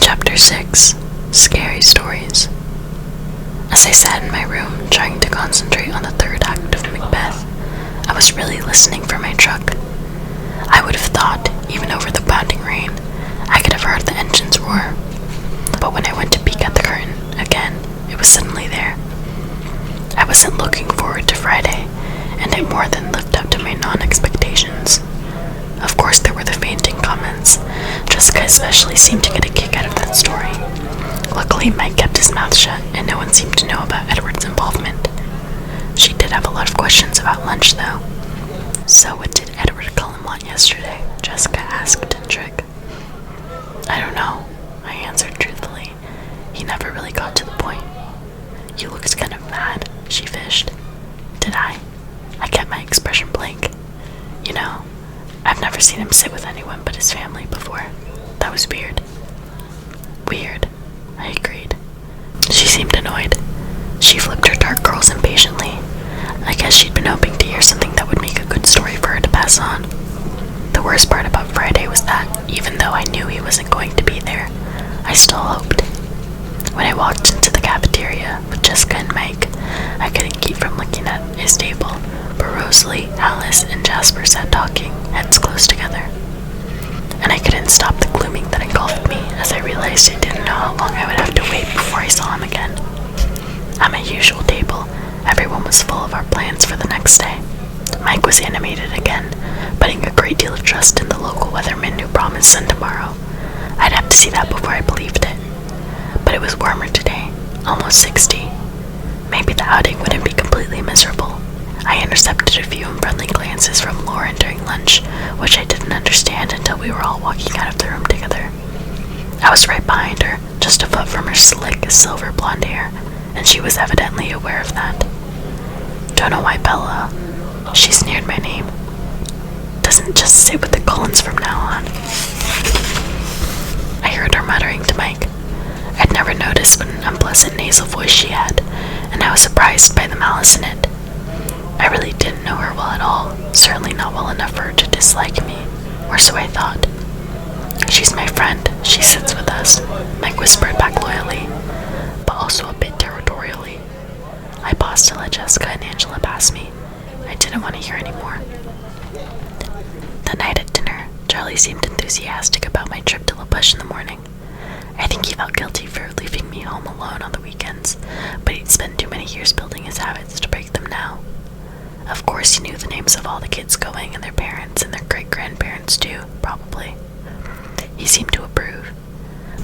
Chapter 6. Scary Stories. As I sat in my room, trying to concentrate on the third act of Macbeth, I was really listening for my truck. I would have thought, even over the pounding rain, I could have heard the engines roar. But when I went to peek at the curtain again, it was suddenly there. I wasn't looking forward to Friday, and it more than lived up to my non-expectations. Of course, there were the fainting comments. Jessica especially seemed to get a kick out of that story. Luckily, Mike kept his mouth shut, and no one seemed to know about Edward's involvement. She did have a lot of questions about lunch, though. "So what did Edward Cullen want yesterday?" Jessica asked in trick. "I don't know," I answered truthfully. "He never really got to the point." "You looked kind of mad," she fished. "Did I?" I kept my expression blank. You know, I've never seen him sit with anyone but his family before. That was weird. Weird, I agreed. She seemed annoyed. She flipped her dark curls impatiently. I guess she'd been hoping to hear something that would make a good story for her to pass on. The worst part about Friday was that, even though I knew he wasn't going to be there, I still hoped. When I walked into the cafeteria with Jessica and Mike, I couldn't keep from looking at his table, where Rosalie, Alice, and Jasper sat talking, heads close together. And I couldn't stop the glooming that engulfed me as I realized I didn't know how long I would have to wait before I saw him again. At my usual table, everyone was full of our plans for the next day. Mike was animated again, putting a great deal of trust in the local weatherman who promised sun tomorrow. I'd have to see that before I believed it. But it was warmer today, almost 60. Maybe the outing wouldn't be completely miserable. I intercepted a few unfriendly glances from Lauren during lunch, which I didn't understand until we were all walking out of the room together. I was right behind her, just a foot from her slick, silver blonde hair, and she was evidently aware of that. "Don't know why Bella," she sneered my name, "doesn't just sit with the Cullens from now on." I heard her muttering to Mike. I'd never noticed what an unpleasant nasal voice she had, and I was surprised by the malice in it. I really didn't know her well at all, certainly not well enough for her to dislike me, or so I thought. "She's my friend, she sits with us," Mike whispered back loyally, but also a bit territorially. I paused to let Jessica and Angela pass me. I didn't want to hear any more. That night at dinner, Charlie seemed enthusiastic about my trip to La Push in the morning. I think he felt guilty for leaving me home alone on the weekends, but he'd spent too many years building his habits to break them now. Of course he knew the names of all the kids going and their parents and their great-grandparents too, probably. He seemed to approve.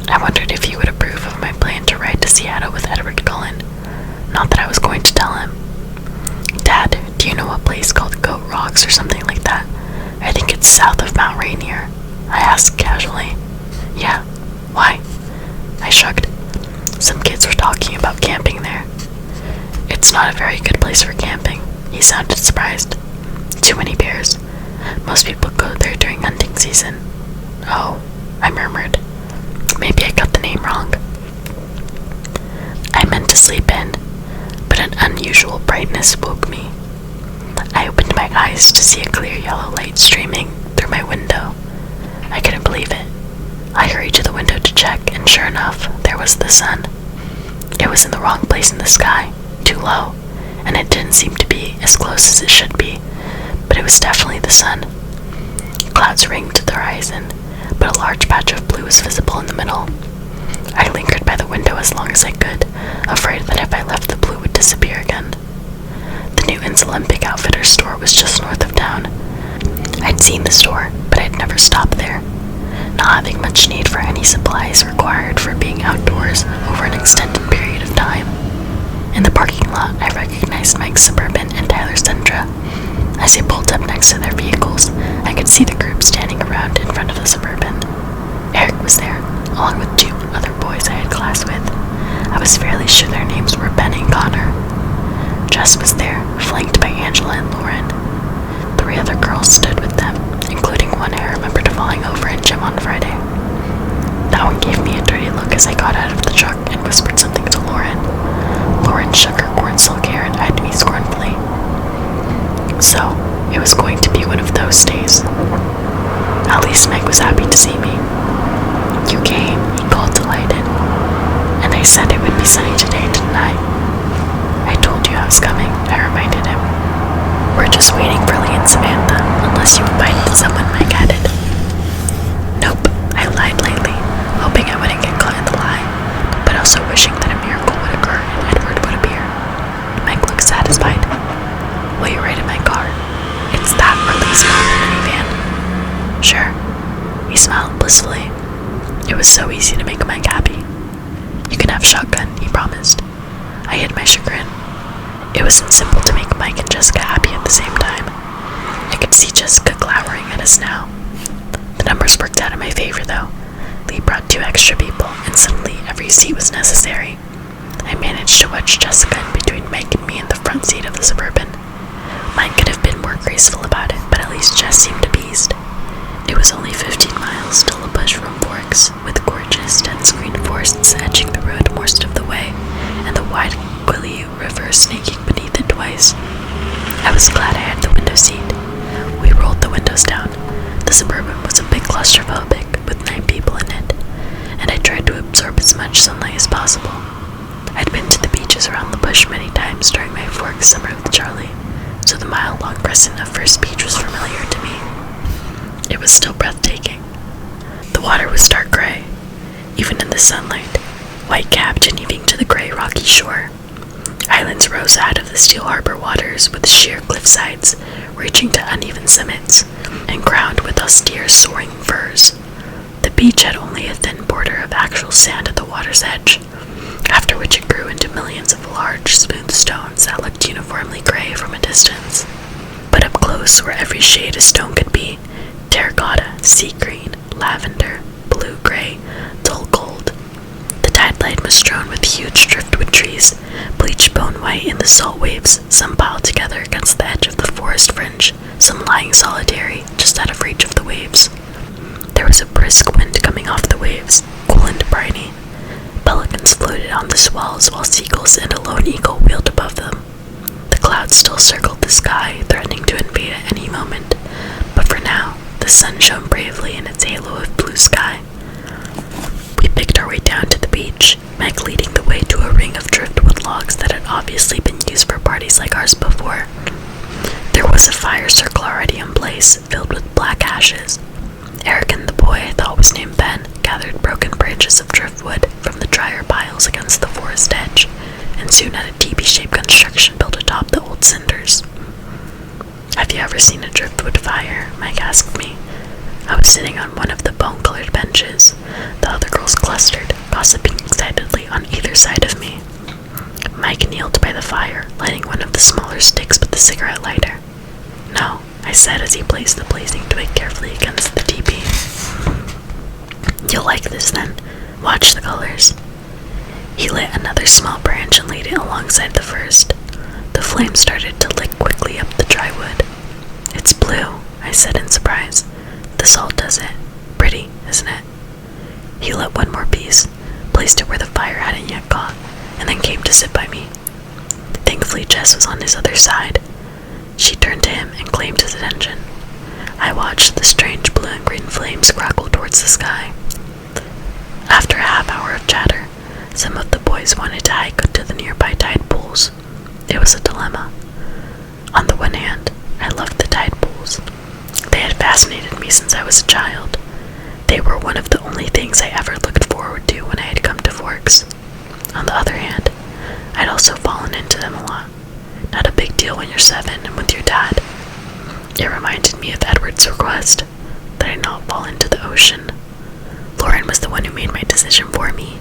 I wondered if he would approve of my plan to ride to Seattle with Edward Cullen. Not that I was going to tell him. "Dad, do you know a place called Goat Rocks or something like that? I think it's south of Mount Rainier," I asked casually. "Yeah, why?" I shrugged. "Some kids were talking about camping there." "It's not a very good place for camping," he sounded surprised. "Too many bears. Most people go there during hunting season." "Oh," I murmured. "Maybe I got the name wrong." I meant to sleep in, but an unusual brightness woke me. I opened my eyes to see a clear yellow light streaming through my window. I couldn't believe it. I hurried to the window to check, and sure enough, there was the sun. It was in the wrong place in the sky, too low, and it didn't seem to be as close as it should be, but it was definitely the sun. Clouds ringed to the horizon, but a large patch of blue was visible in the middle. I lingered by the window as long as I could, afraid that if I left the blue would disappear again. The Newton's Olympic Outfitters store was just north of town. I'd seen the store, but I'd never stopped there, not having much need for any supplies required for being outdoors over an extended period of time. In the parking lot, I recognized Mike's Suburban and Tyler's Tundra. As they pulled up next to their vehicles, I could see the group standing around in front of the Suburban. Eric was there, along with two other boys I had class with. I was fairly sure their names were Ben and Connor. Jess was there, flanked by Angela and Lauren. 3 other girls stood with them, including one I remembered falling over in gym on Friday. That one gave me a dirty look as I got out of the truck and whispered something to Lauren. Lauren shook her corn silk hair and eyed me scornfully. So, it was going to be one of those days. At least Meg was happy to see me. "You came," he called to life. easy to make Mike happy. "You can have shotgun," he promised. I hid my chagrin. It wasn't simple to make Mike and Jessica happy at the same time. I could see Jessica glowering at us now. The numbers worked out in my favor, though. Lee brought 2 extra people, and suddenly every seat was necessary. I managed to wedge Jessica in between Mike and me in the front seat of the Suburban. Mike could have been more graceful about it, but at least Jess seemed appeased. It was only 15 miles to La Bush from Forks, with gorgeous, dense green forests edging the road most of the way, and the wide Quileute River snaking beneath it twice. I was glad I had the window seat. We rolled the windows down. The Suburban was a bit claustrophobic, with 9 people in it, and I tried to absorb as much sunlight as possible. I'd been to the beaches around the bush many times during my Forks summer with Charlie, so the mile-long crescent of First Beach was familiar to me. It was still breathtaking. The water was dark gray, even in the sunlight, white-capped and heaving to the gray rocky shore. Islands rose out of the Steel Harbor waters with sheer cliff sides reaching to uneven summits, and crowned with austere soaring firs. The beach had only a thin border of actual sand at the water's edge, after which it grew into millions of large, smooth stones that looked uniformly gray from a distance. But up close, where every shade a stone could be, terracotta, sea green, lavender, blue-gray, dull gold. The tide line was strewn with huge driftwood trees, bleached bone white in the salt waves, some piled together against the edge of the forest fringe, some lying solitary, just out of reach of the waves. There was a brisk wind coming off the waves, cool and briny. Pelicans floated on the swells while seagulls and a lone eagle wheeled above them. The clouds still circled the sky, threatening to invade at any moment, but for now, the sun shone bravely in its halo of blue sky. We picked our way down to the beach, Meg leading the way to a ring of driftwood logs that had obviously been used for parties like ours before. There was a fire circle already in place, filled with black ashes. Eric and the boy I thought was named Ben gathered broken branches of driftwood from the drier piles against the forest edge, and soon had a teepee-shaped construction built atop the old cinders. "Have you ever seen a driftwood fire?" Mike asked me. I was sitting on one of the bone-colored benches. The other girls clustered, gossiping excitedly on either side of me. Mike kneeled by the fire, lighting one of the smaller sticks with the cigarette lighter. "No," I said as he placed the blazing twig carefully against the teepee. "You'll like this then. Watch the colors." He lit another small branch and laid it alongside the first. The flame started to lick quickly up the dry wood. "It's blue," I said in surprise. "The salt does it. Pretty, isn't it?" He lit one more piece, placed it where the fire hadn't yet caught, and then came to sit by me. Thankfully, Jess was on his other side. She turned to him and claimed his attention. I watched the strange blue and green flames crackle towards the sky. After a half-hour of chatter, some of the boys wanted to hike to the nearby tide pools. It was a dilemma. On the one hand, I loved the tide pools. They had fascinated me since I was a child. They were one of the only things I ever looked forward to when I had come to Forks. On the other hand, I'd also fallen into them a lot. Not a big deal when you're 7 and with your dad. It reminded me of Edward's request that I not fall into the ocean. Lauren was the one who made my decision for me.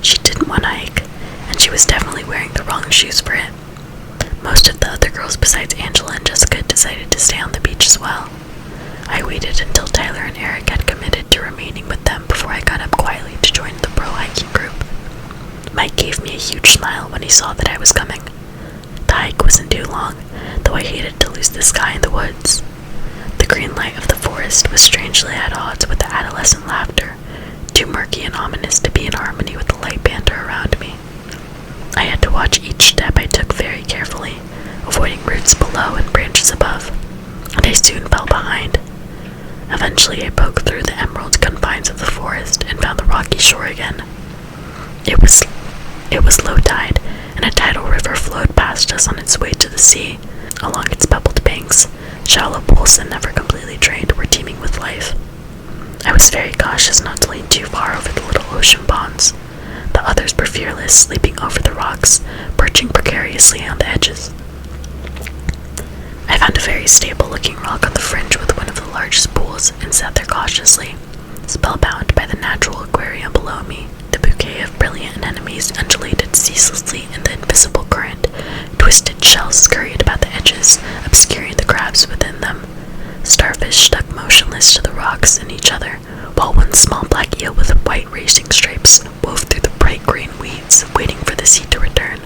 She didn't want to hike, and she was definitely wearing the wrong shoes for it. Most of the other girls besides Angela and Jessica decided to stay on the beach as well. I waited until Tyler and Eric had committed to remaining with them before I got up quietly to join the pro hiking group. Mike gave me a huge smile when he saw that I was coming. The hike wasn't too long, though I hated to lose the sky in the woods. The green light of the forest was strangely at odds with the adolescent laughter, too murky and ominous to be in harmony with the light banter around me. I had to watch each step I took very carefully, avoiding roots below and branches above, and I soon fell behind. Eventually I poked through the emerald confines of the forest and found the rocky shore again. It was low tide, and a tidal river flowed past us on its way to the sea. Along its pebbled banks, shallow pools that never completely drained were teeming with life. I was very cautious not to lean too far over the little ocean ponds. The others were fearless, sleeping over the rocks, perching precariously on the edges. I found a very stable-looking rock on the fringe with one of the largest pools and sat there cautiously, Spellbound by the natural aquarium below me, the bouquet of brilliant anemones undulated ceaselessly in the invisible current. Twisted shells scurried about the edges, obscuring the crabs within them. Starfish stuck motionless to the rocks and each other, while one small black eel with white racing stripes wove through the bright green weeds, waiting for the sea to return.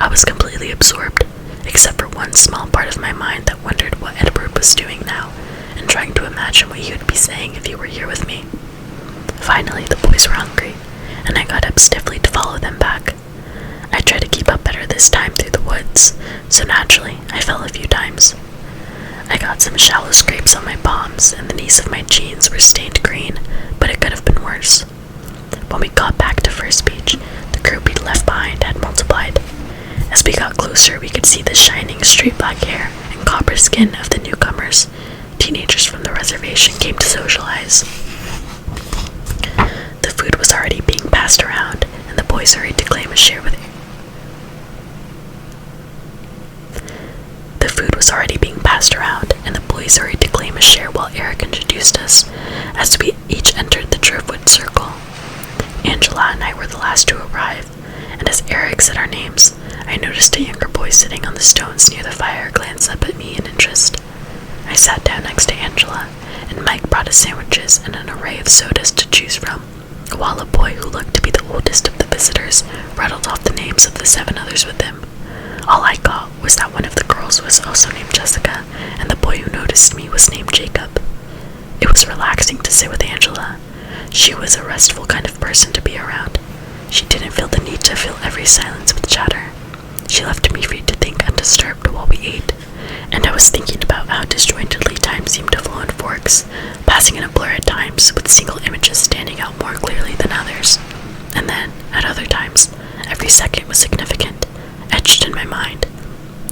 I was completely absorbed, except for one small part of my mind that wondered what Edward was doing now, and trying to imagine what he would be saying if he were here with me. Finally, the boys were hungry, and I got up stiffly to follow them back. I tried to keep up better this time through the woods, so naturally, I fell a few times. I got some shallow scrapes on my palms, and the knees of my jeans were stained green, but it could have been worse. When we got back to First Beach, the group we'd left behind had multiplied. As we got closer, we could see the shining straight black hair and copper skin of the newcomers. Teenagers from the reservation came to socialize. The food was already being passed around, and the boys hurried to claim a share with while Eric introduced us, as we each entered the driftwood circle. Angela and I were the last to arrive, and as Eric said our names, I noticed a younger boy sitting on the stones near the fire glance up at me in interest. I sat down next to Angela, and Mike brought us sandwiches and an array of sodas to choose from, while a boy who looked to be the oldest of the visitors rattled off the names of the 7 others with him. All I got was that one of the girls was also named Jessica, and the boy who noticed me was named Jacob. It was relaxing to sit with Angela. She was a restful kind of person to be around. She didn't feel the need to fill every silence with chatter. She left me free to think undisturbed while we ate, and I was thinking about how disjointedly time seemed to flow in forks, passing in a blur at times, with single images standing out more clearly than others. And then, at other times, every second was significant, etched in my mind.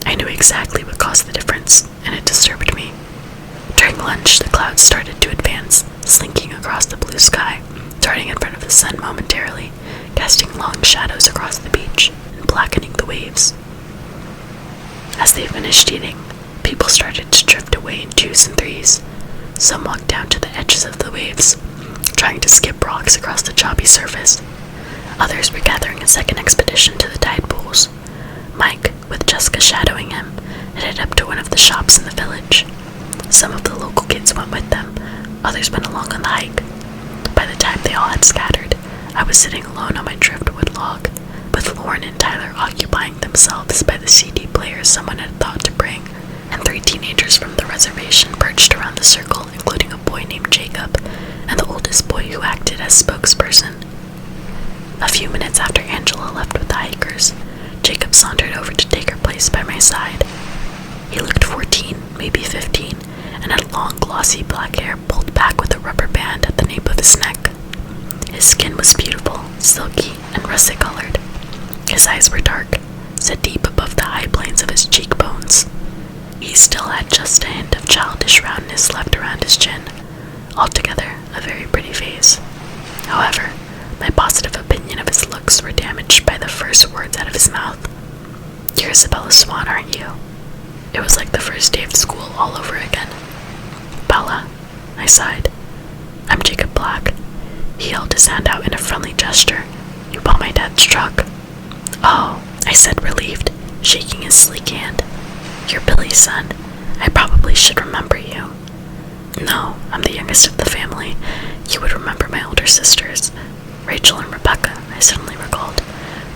I knew exactly what caused the difference, and it disturbed me. During lunch, the clouds started to advance, slinking across the blue sky, darting in front of the sun momentarily, casting long shadows across the beach and blackening the waves. As they finished eating, people started to drift away in 2s and 3s. Some walked down to the edges of the waves, trying to skip rocks across the choppy surface. Others were gathering a second expedition to the tide pools. Mike, with Jessica shadowing him, headed up to one of the shops in the village. Some of the local kids went with them, others went along on the hike. By the time they all had scattered, I was sitting alone on my driftwood log, with Lauren and Tyler occupying themselves by the CD player someone had thought to bring, and 3 teenagers from the reservation perched around the circle, including a boy named Jacob, and the oldest boy who acted as spokesperson. A few minutes after Angela left with the hikers, Jacob sauntered over to take her place by my side. He looked 14, maybe 15, and had long glossy black hair pulled back with a rubber band at the nape of his neck. His skin was beautiful, silky, and russet-colored. His eyes were dark, set deep above the high planes of his cheekbones. He still had just a hint of childish roundness left around his chin. Altogether, a very pretty face. However, my positive opinion of his looks were damaged by the first words out of his mouth. "You're Isabella Swan, aren't you?" It was like the first day of school all over again. "Bella," I sighed. "I'm Jacob Black." He held his hand out in a friendly gesture. "You bought my dad's truck." "Oh," I said, relieved, shaking his sleek hand. "You're Billy's son. I probably should remember you." "No, I'm the youngest of the family. You would remember my older sisters. Rachel and Rebecca," I suddenly recalled.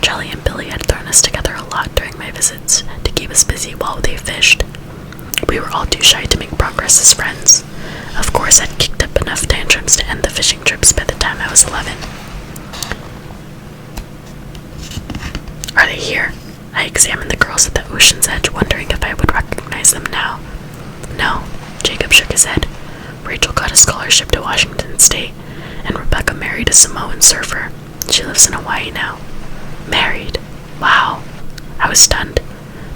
Charlie and Billy had thrown us together a lot during my visits to keep us busy while they fished. We were all too shy to make progress as friends. Of course, I'd kicked up enough tantrums to end the fishing trips by the time I was 11. "Are they here?" I examined the girls at the ocean's edge, wondering if I would recognize them now. "No," Jacob shook his head. "Rachel got a scholarship to Washington State, and Rebecca married a Samoan surfer. She lives in Hawaii now." "Married? Wow." I was stunned.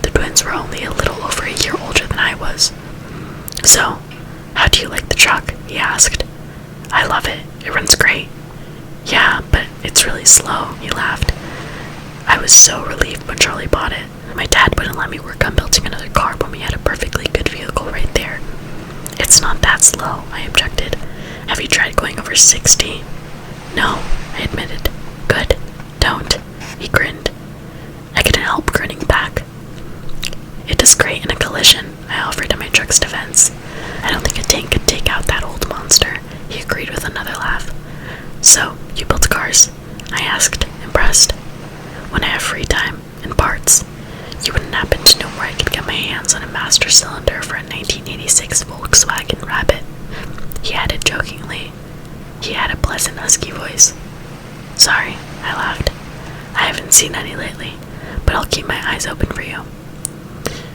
The twins were only a little over a year older than I was. "So, how do you like the truck?" he asked. "I love it. It runs great." "Yeah, but it's really slow," he laughed. I was so relieved when Charlie bought it. My dad wouldn't let me work on building another car when we had a perfectly good vehicle right there. "It's not that slow," I objected. Have you tried going over 60? No, I admitted. Good. Don't. He grinned. I couldn't help grinning back. It is great in a collision, I offered in my truck's defense. I don't think a tank could take out that old monster, he agreed with another laugh. So, you built cars? I asked, impressed. When I have free time, and parts. You wouldn't happen to know where I could get my hands on a master cylinder for a 1986 Volkswagen Rabbit? He added jokingly. He had a pleasant husky voice. Sorry, I laughed. I haven't seen any lately, but I'll keep my eyes open for you.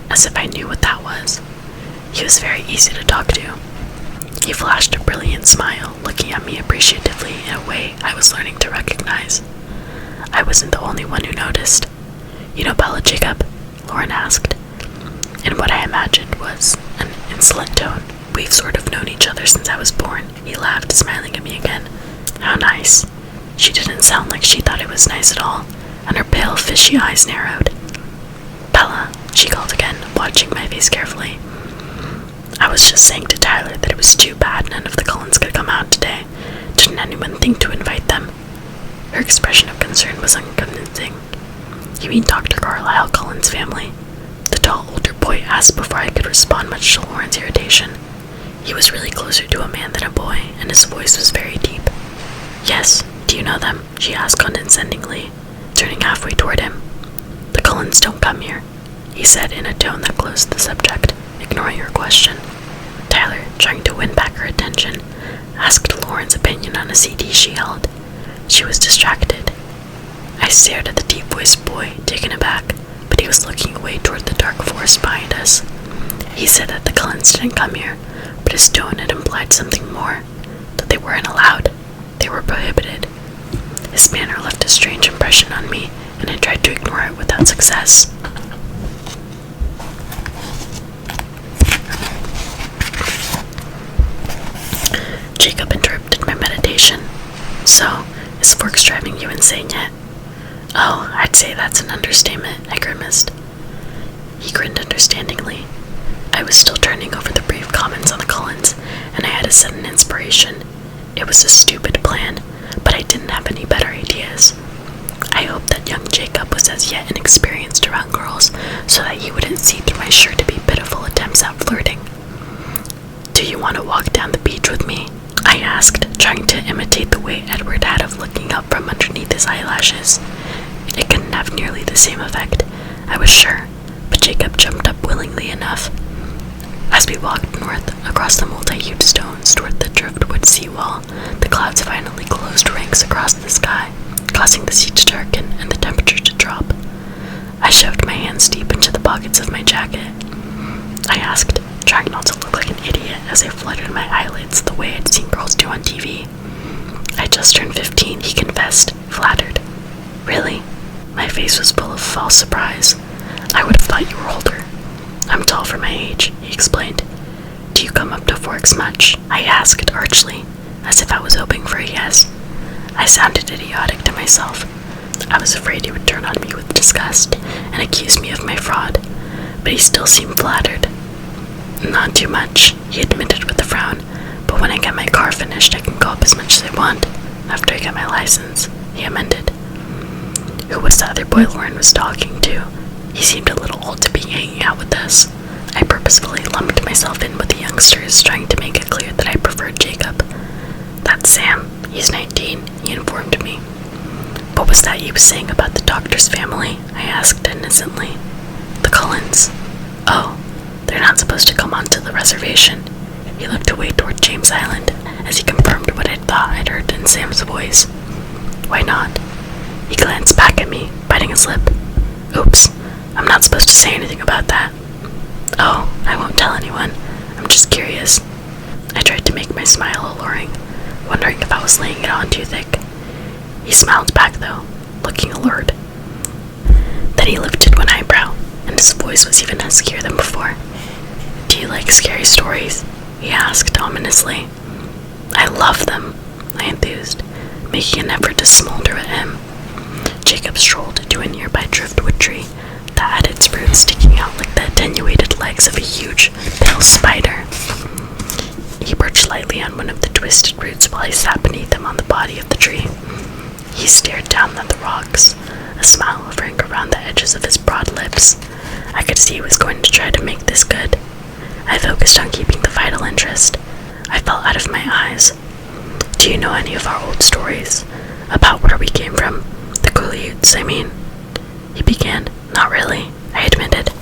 As if I knew what that was. He was very easy to talk to. He flashed a brilliant smile, looking at me appreciatively in a way I was learning to recognize. I wasn't the only one who noticed. You know Bella, Jacob? Lauren asked, in what I imagined was an insolent tone. We've sort of known each other since I was born, he laughed, smiling at me again. How nice. She didn't sound like she thought it was nice at all, and her pale, fishy eyes narrowed. Bella, she called again, watching my face carefully. I was just saying to Tyler that it was too bad none of the Cullens could come out today. Didn't anyone think to invite them? Her expression of concern was unconvincing. You mean Dr. Carlisle Cullen's family? The tall older boy asked before I could respond, much to Lauren's irritation. He was really closer to a man than a boy, and his voice was very deep. Yes, do you know them? She asked condescendingly, turning halfway toward him. The Cullens don't come here, he said in a tone that closed the subject, ignoring her question. Tyler, trying to win back her attention, asked Lauren's opinion on a CD she held. She was distracted. I stared at the deep-voiced boy, taken aback, but he was looking away toward the dark forest behind us. He said that the Cullens didn't come here, but his tone had implied something more, that they weren't allowed. They were prohibited. His manner left a strange impression on me, and I tried to ignore it without success. Jacob interrupted my meditation. So, is Forks driving you insane yet? Oh, I'd say that's an understatement, I grimaced. He grinned understandingly. I was still turning over the brief comments on the Cullens, and I had a sudden inspiration. It was a stupid plan, but I didn't have any better ideas. I hoped that young Jacob was as yet inexperienced around girls, so that he wouldn't see through my sure to be pitiful attempts at flirting. Do you want to walk down the beach with me? I asked, trying to imitate the way Edward had of looking up from underneath his eyelashes. It couldn't have nearly the same effect, I was sure, but Jacob jumped up willingly enough. As we walked north across the multi-hued stones toward the driftwood seawall, the clouds finally closed ranks across the sky, causing the sea to darken and the temperature to drop. I shoved my hands deep into the pockets of my jacket. I asked, trying not to look like an idiot as I fluttered my eyelids the way I'd seen girls do on TV. I just turned 15, he confessed, flattered. Really? My face was full of false surprise. I would have thought you were older. I'm tall for my age, he explained. Do you come up to Forks much? I asked archly, as if I was hoping for a yes. I sounded idiotic to myself. I was afraid he would turn on me with disgust and accuse me of my fraud, but he still seemed flattered. Not too much, he admitted with a frown, but when I get my car finished I can go up as much as I want, after I get my license, he amended. Who was the other boy Lauren was talking to? He seemed a little old to be hanging out with us. I purposefully lumped myself in with the youngsters, trying to make it clear that I preferred Jacob. That's Sam. He's 19, he informed me. What was that you was saying about the doctor's family? I asked innocently. The Cullens. Oh, they're not supposed to come onto the reservation. He looked away toward James Island as he confirmed what I thought I'd heard in Sam's voice. Why not? He glanced back at me, biting his lip. Oops, I'm not supposed to say anything about that. Oh, I won't tell anyone. I'm just curious. I tried to make my smile alluring, wondering if I was laying it on too thick. He smiled back, though, looking allured. Then he lifted one eyebrow, and his voice was even huskier than before. Do you like scary stories? He asked ominously. I love them, I enthused, making an effort to smolder at him. Jacob strolled to a nearby driftwood tree that had its roots sticking out like the attenuated legs of a huge, pale spider. He perched lightly on one of the twisted roots while I sat beneath him on the body of the tree. He stared down at the rocks, a smile hovering around the edges of his broad lips. I could see he was going to try to make this good. I focused on keeping the vital interest. I fell out of my eyes. Do you know any of our old stories? About where we came from? The Quileutes, I mean. He began. Not really, I admitted.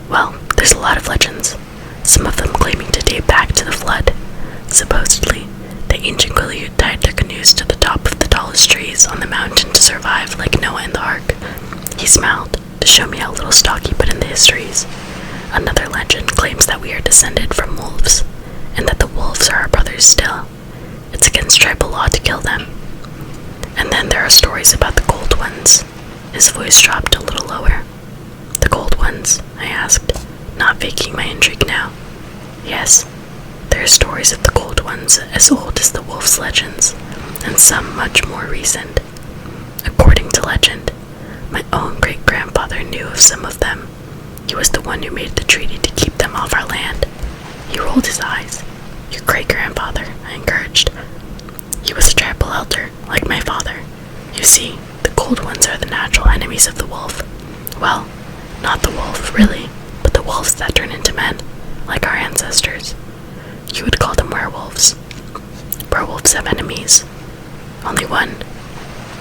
Well, there's a lot of legends, some of them claiming to date back to the flood. Supposedly, the ancient Quileute tied their canoes to the top of the tallest trees on the mountain to survive like Noah in the Ark. He smiled to show me how little stock he put in the histories. Another legend claims that we are descended from wolves, and that the wolves are our brothers still. It's against tribal law to kill them. And then there are stories about the Cold Ones. His voice dropped a little lower. The Cold Ones? I asked, not faking my intrigue now. Yes, there are stories of the Cold Ones as old as the wolves' legends, and some much more recent. According to legend, my own great-grandfather knew of some of them. He was the one who made the treaty to keep them off our land. He rolled his eyes. Your great-grandfather, I encouraged. He was a tribal elder, like my father. You see, the Cold Ones are the natural enemies of the wolf. Well, not the wolf, really, but the wolves that turn into men, like our ancestors. You would call them werewolves. Werewolves have enemies. Only one.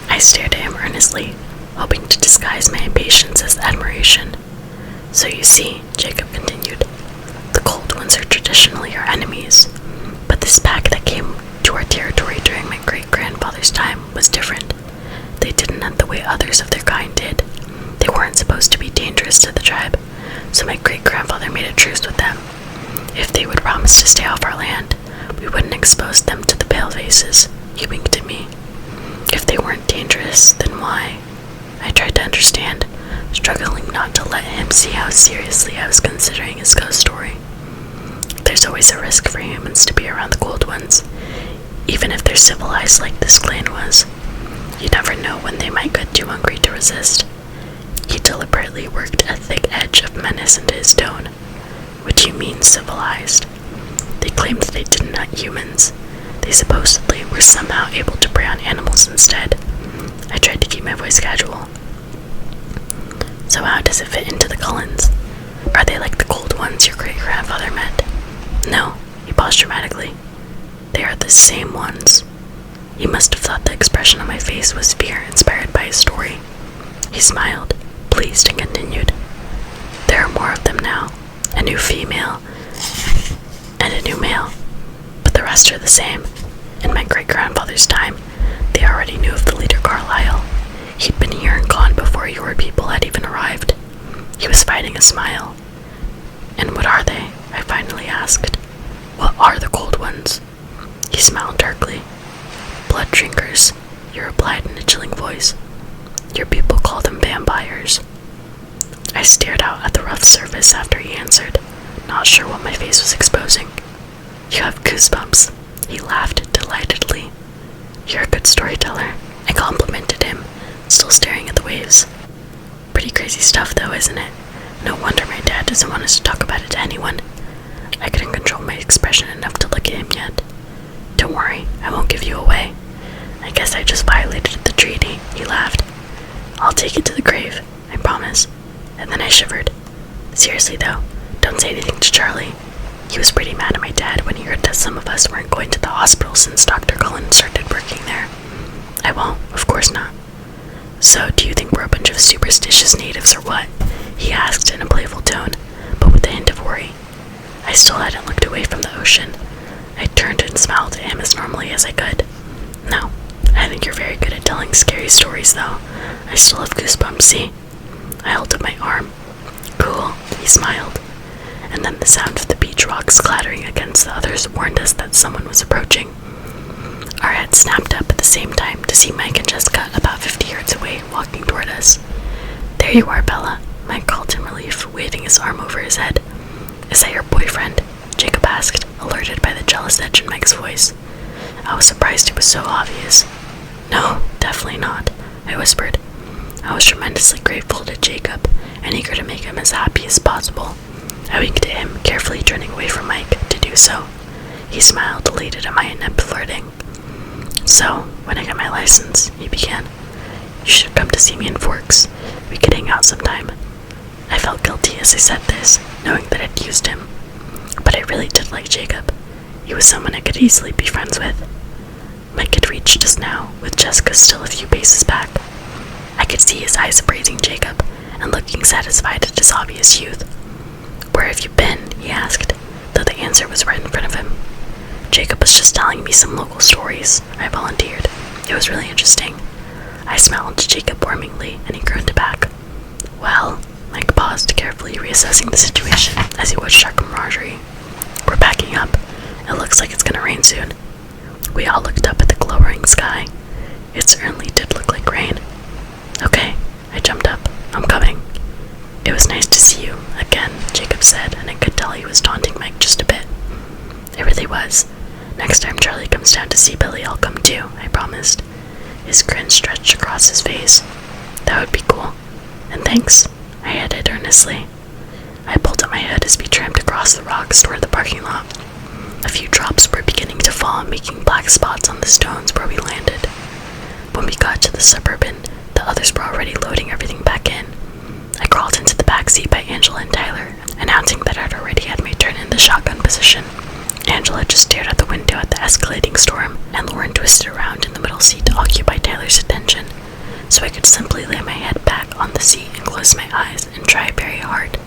I stared at him earnestly, hoping to disguise my impatience as admiration. So you see, Jacob continued, the Cold Ones are traditionally our enemies, but this pack that came to our territory during my great-grandfather's time was different. They didn't hunt the way others of their kind did. They weren't supposed to be dangerous to the tribe, so my great-grandfather made a truce with them. If they would promise to stay off our land, we wouldn't expose them to the palefaces. He winked at me. If they weren't dangerous, then why? I tried to understand, struggling not to let him see how seriously I was considering his ghost story. There's always a risk for humans to be around the Cold Ones, even if they're civilized like this clan was. You never know when they might get too hungry to resist. He deliberately worked a thick edge of menace into his tone. What do you mean, civilized? They claimed they didn't hunt humans. They supposedly were somehow able to prey on animals instead. I tried to keep my voice casual. So how does it fit into the Cullens? Are they like the Cold Ones your great-grandfather met? No, he paused dramatically. They are the same ones. He must have thought the expression on my face was fear inspired by his story. He smiled, pleased, and continued. There are more of them now. A new female and a new male, but the rest are the same. In my great-grandfather's time, they already knew of the leader Carlisle. He'd been here and gone before your people had even arrived. He was fighting a smile. And what are they? I finally asked. What are the Cold Ones? He smiled darkly. Blood drinkers, he replied in a chilling voice. Your people call them vampires. I stared out at the rough surface after he answered, not sure what my face was exposing. You have goosebumps. He laughed delightedly. You're a good storyteller. I complimented him, still staring at the waves. Pretty crazy stuff though, isn't it? No wonder my dad doesn't want us to talk about it to anyone. I couldn't control my expression enough to look at him yet. Don't worry, I won't give you away. I guess I just violated the treaty, he laughed. I'll take it to the grave, I promise. And then I shivered. Seriously though, don't say anything to Charlie. He was pretty mad at my dad when he heard that some of us weren't going to the hospital since Dr. Cullen started working there. I won't, of course not. So, do you think we're a bunch of superstitious natives or what? He asked in a playful tone, but with a hint of worry. I still hadn't looked away from the ocean. I turned and smiled at him as normally as I could. No, I think you're very good at telling scary stories though. I still have goosebumps, see? I held up my arm. Cool, he smiled. And then the sound of the beach rocks clattering against the others warned us that someone was approaching. Our heads snapped up at the same time to see Mike and Jessica about 50 yards away walking toward us. There you are, Bella, Mike called in relief, waving his arm over his head. Is that your boyfriend? Jacob asked, alerted by the jealous edge in Mike's voice. I was surprised it was so obvious. No, definitely not, I whispered. I was tremendously grateful to Jacob and eager to make him as happy as possible. I winked at him, carefully turning away from Mike to do so. He smiled, elated at my inept flirting. "So, when I get my license," he began, "you should come to see me in Forks. We could hang out sometime." I felt guilty as I said this, knowing that I'd used him. But I really did like Jacob. He was someone I could easily be friends with. Mike had reached us now, with Jessica still a few paces back. I could see his eyes appraising Jacob, and looking satisfied at his obvious youth. "Where have you been?" he asked, though the answer was right in front of him. "Jacob was just telling me some local stories," I volunteered. "It was really interesting." I smiled to Jacob warmingly, and he grinned back. "Well," Mike paused, carefully reassessing the situation as he watched our camaraderie. "We're packing up. It looks like it's gonna rain soon." We all looked up at the glowering sky. It certainly did look like rain. "Okay," I jumped up. "I'm coming." "It was nice to see you again," Jacob said, and I could tell he was taunting Mike just a bit. It really was. "Next time Charlie comes down to see Billy, I'll come too," I promised. His grin stretched across his face. "That would be cool. And thanks," I added earnestly. I pulled up my head as we tramped across the rocks toward the parking lot. A few drops were beginning to fall, making black spots on the stones where we landed. When we got to the Suburban, the others were already loading everything back in. I crawled into the back seat by Angela and Tyler, announcing that I'd already had my turn in the shotgun position. Angela just stared out the window at the escalating storm, and Lauren twisted around in the middle seat to occupy Tyler's attention, so I could simply lay my head back on the seat and close my eyes and try very hard